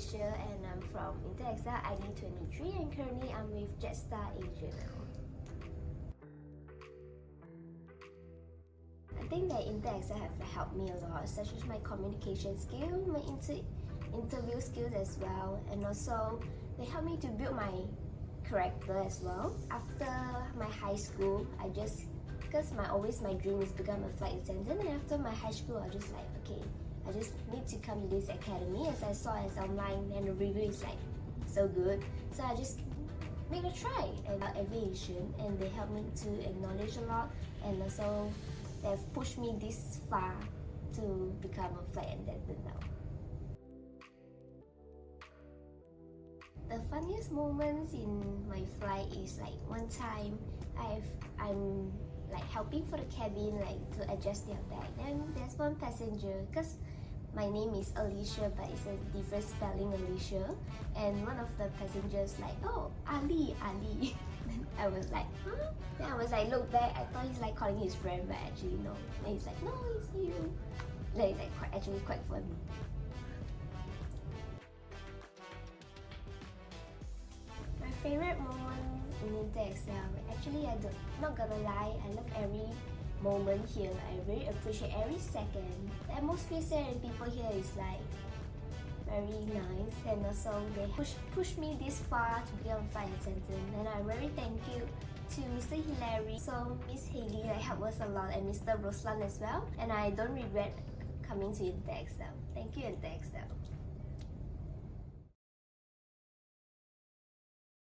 Allecea and I'm from ʀΣᴜ ID 23 and currently I'm with JSA Asia now. I think that ʀΣᴜ have helped me a lot, such as my communication skill, my interview skills as well, and also they helped me to build my character as well. After my high school, because my dream is become a flight attendant, and after my high school I just like, okay, I just need to come to this academy as I saw it online and the review is like so good, so I just make a try about aviation, and they helped me to acknowledge a lot, and also they've pushed me this far to become a flight attendant now. The funniest moments in my flight is like one time I'm like helping for the cabin like to adjust their bag, and there's one passenger, because my name is Allecea but it's a different spelling Allecea, and one of the passengers like, oh, Ali. Then I was like, huh? Then I was like, look back, I thought he's like calling his friend, but actually no. And he's like, no, it's you. Then it's like actually quite funny. My favorite moment in ʀΣᴜ, actually not gonna lie, I love every moment here. I really appreciate every second. The atmosphere and people here is like very nice, and also they push me this far to become a flight attendant, and I'm very thank you to Mr. Hilary. So Miss Haley helped us a lot, and Mr. Ruslan as well, and I don't regret coming to ʀΣᴜ. Thank you ʀΣᴜ.